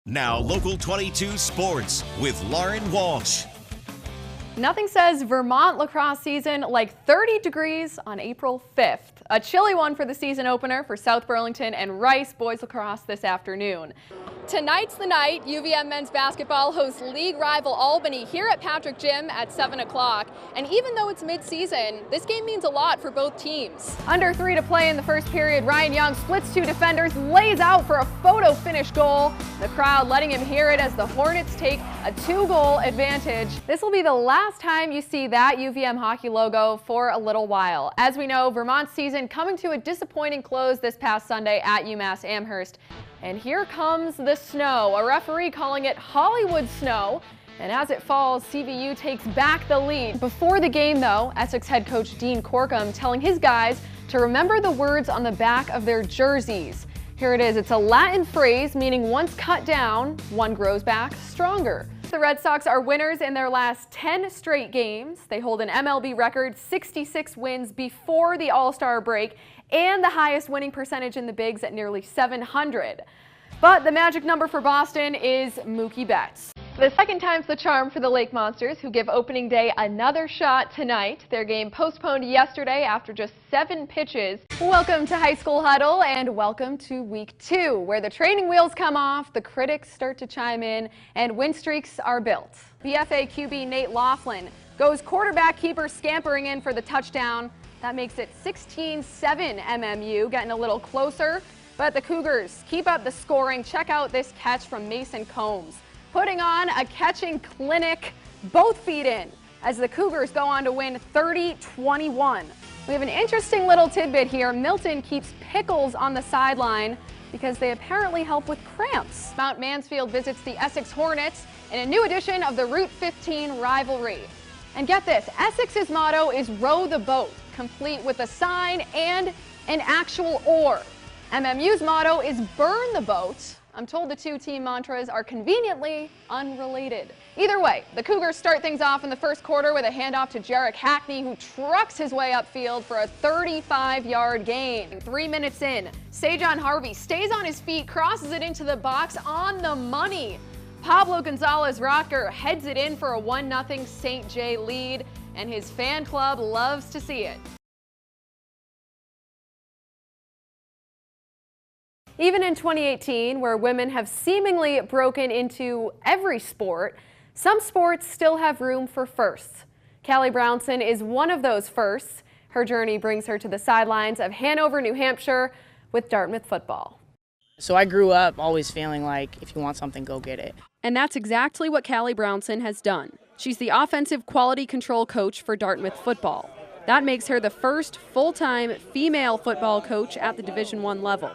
Now, Local 22 Sports with Lauren Walsh. Nothing says Vermont lacrosse season like 30 degrees on April 5th. A chilly one for the season opener for South Burlington and Rice boys lacrosse this afternoon. Tonight's the night. UVM men's basketball hosts league rival Albany here at Patrick Gym at 7 o'clock. And even though it's mid-season, this game means a lot for both teams. Under 3 to play in the first period, Ryan Young splits 2 defenders, lays out for a photo finish goal. The crowd letting him hear it as the Hornets take a 2-goal advantage. This will be the last time you see that UVM hockey logo for a little while. As we know, Vermont's season coming to a disappointing close this past Sunday at UMass Amherst. And here comes the snow, a referee calling it Hollywood snow. And as it falls, CVU takes back the lead. Before the game, though, Essex head coach Dean Corkum telling his guys to remember the words on the back of their jerseys. Here it is. It's a Latin phrase meaning once cut down, one grows back stronger. The Red Sox are winners in their last 10 straight games. They hold an MLB record 66 wins before the All-Star break and the highest winning percentage in the Bigs at nearly 700. But the magic number for Boston is Mookie Betts. The second time's the charm for the Lake Monsters, who give opening day another shot tonight. Their game postponed yesterday after just 7 pitches. Welcome to High School Huddle and welcome to week 2, where the training wheels come off, the critics start to chime in, and win streaks are built. BFA QB Nate Laughlin goes quarterback keeper scampering in for the touchdown. That makes it 16-7 MMU, getting a little closer. But the Cougars keep up the scoring. Check out this catch from Mason Combs, putting on a catching clinic, both feet in, as the Cougars go on to win 30-21. We have an interesting little tidbit here. Milton keeps Pickles on the sideline because they apparently help with cramps. Mount Mansfield visits the Essex Hornets in a new edition of the Route 15 rivalry. And get this, Essex's motto is row the boat, complete with a sign and an actual oar. MMU's motto is burn the boat. I'm told the two team mantras are conveniently unrelated. Either way, the Cougars start things off in the first quarter with a handoff to Jarek Hackney, who trucks his way upfield for a 35-yard gain. 3 minutes in, Sejon Harvey stays on his feet, crosses it into the box on the money. Pablo Gonzalez-Rotker heads it in for a 1-0 St. J lead, and his fan club loves to see it. Even in 2018, where women have seemingly broken into every sport, some sports still have room for firsts. Callie Brownson is one of those firsts. Her journey brings her to the sidelines of Hanover, New Hampshire with Dartmouth football. So I grew up always feeling like if you want something, go get it. And that's exactly what Callie Brownson has done. She's the offensive quality control coach for Dartmouth football. That makes her the first full-time female football coach at the Division I level.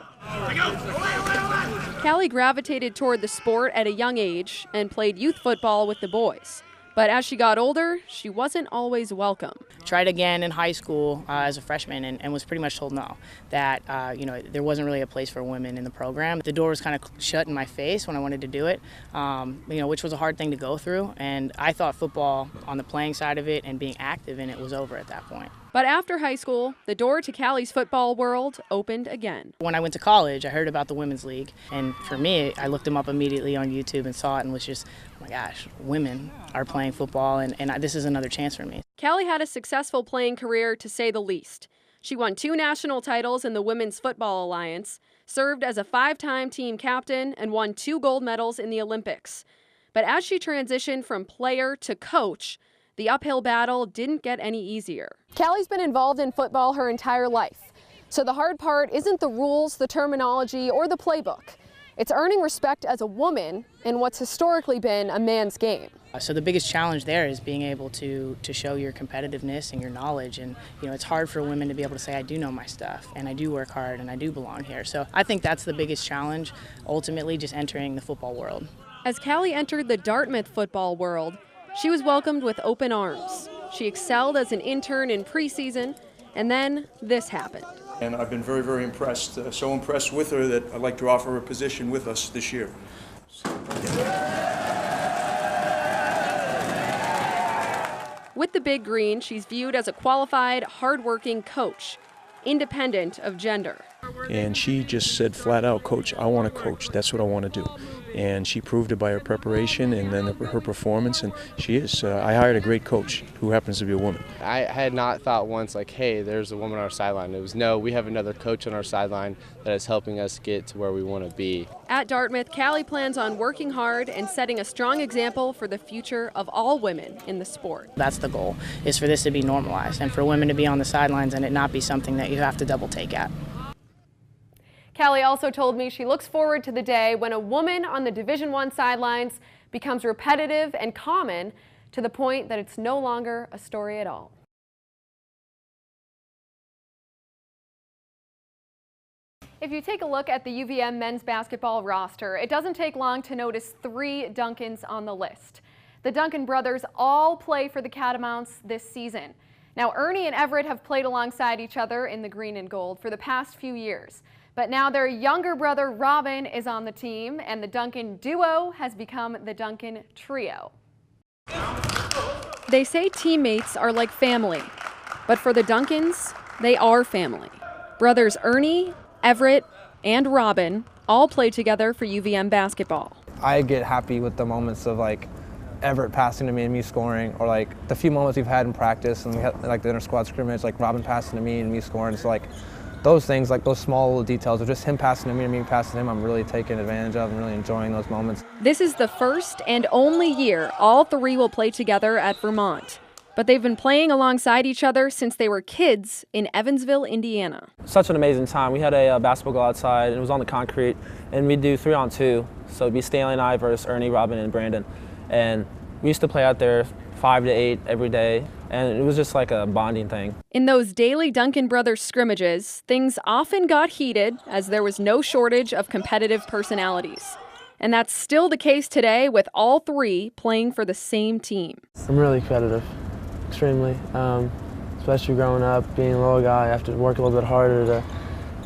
Callie gravitated toward the sport at a young age and played youth football with the boys. But as she got older, she wasn't always welcome. Tried again in high school as a freshman and was pretty much told no, that there wasn't really a place for women in the program. The door was kind of shut in my face when I wanted to do it, which was a hard thing to go through. And I thought football on the playing side of it and being active in it was over at that point. But after high school, the door to Callie's football world opened again. When I went to college, I heard about the Women's League. And for me, I looked them up immediately on YouTube and saw it and was just, oh my gosh, women are playing football and this is another chance for me. Callie had a successful playing career, to say the least. She won 2 national titles in the Women's Football Alliance, served as a 5-time team captain, and won 2 gold medals in the Olympics. But as she transitioned from player to coach, the uphill battle didn't get any easier. Callie's been involved in football her entire life. So the hard part isn't the rules, the terminology, or the playbook. It's earning respect as a woman in what's historically been a man's game. So the biggest challenge there is being able to show your competitiveness and your knowledge. And it's hard for women to be able to say, I do know my stuff and I do work hard and I do belong here. So I think that's the biggest challenge, ultimately just entering the football world. As Callie entered the Dartmouth football world, she was welcomed with open arms. She excelled as an intern in preseason, and then this happened. And I've been very, very impressed, so impressed with her that I'd like to offer her a position with us this year. With the Big Green, she's viewed as a qualified, hardworking coach, independent of gender. and she just said flat out, "Coach, I want to coach. That's what I want to do." And she proved it by her preparation and then her performance, and she is. I hired a great coach who happens to be a woman. I had not thought once like, hey, there's a woman on our sideline. It was, no, we have another coach on our sideline that is helping us get to where we want to be. At Dartmouth, Callie plans on working hard and setting a strong example for the future of all women in the sport. That's the goal, is for this to be normalized and for women to be on the sidelines and it not be something that you have to double take at. Callie also told me she looks forward to the day when a woman on the Division I sidelines becomes repetitive and common to the point that it's no longer a story at all. If you take a look at the UVM men's basketball roster, it doesn't take long to notice 3 Duncans on the list. The Duncan brothers all play for the Catamounts this season. Now, Ernie and Everett have played alongside each other in the green and gold for the past few years. But now their younger brother Robin is on the team, and the Duncan duo has become the Duncan trio. They say teammates are like family, but for the Duncans, they are family. Brothers Ernie, Everett, and Robin all play together for UVM basketball. I get happy with the moments of like Everett passing to me and me scoring, or like the few moments we've had in practice and we had like the inter-squad scrimmage, like Robin passing to me and me scoring. So like those things, like those small little details of just him passing to me and me passing to him, I'm really taking advantage of and really enjoying those moments. This is the first and only year all 3 will play together at Vermont. But they've been playing alongside each other since they were kids in Evansville, Indiana. Such an amazing time. We had a basketball go outside, and it was on the concrete, and we'd do 3-on-2. So it'd be Stanley and I versus Ernie, Robin, and Brandon. And we used to play out there 5 to 8 every day, and it was just like a bonding thing. In those daily Duncan brothers scrimmages, things often got heated as there was no shortage of competitive personalities. And that's still the case today with all 3 playing for the same team. I'm really competitive, extremely. Especially growing up, being a little guy, I have to work a little bit harder to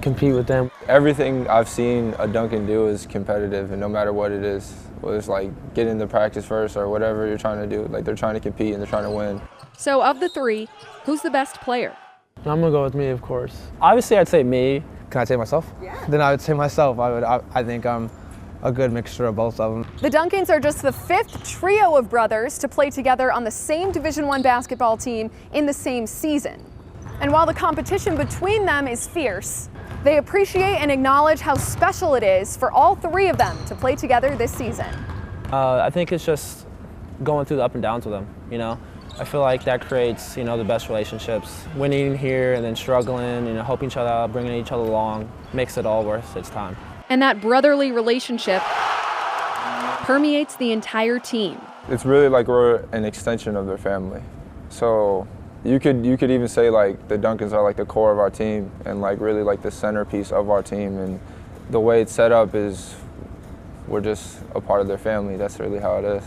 compete with them. Everything I've seen a Duncan do is competitive, and no matter what it is, whether it's like getting into practice first or whatever you're trying to do, like they're trying to compete and they're trying to win. So of the 3, who's the best player? I'm gonna go with me, of course. Obviously, I'd say me. Can I say myself? Yeah. Then I would say myself. I think I'm a good mixture of both of them. The Duncans are just the 5th trio of brothers to play together on the same Division I basketball team in the same season. And while the competition between them is fierce, they appreciate and acknowledge how special it is for all 3 of them to play together this season. I think it's just going through the up and downs with them, you know. I feel like that creates, the best relationships. Winning here and then struggling, helping each other out, bringing each other along, makes it all worth its time. And that brotherly relationship permeates the entire team. It's really like we're an extension of their family. So you could even say like the Duncans are like the core of our team and like really like the centerpiece of our team, and the way it's set up is we're just a part of their family. That's really how it is.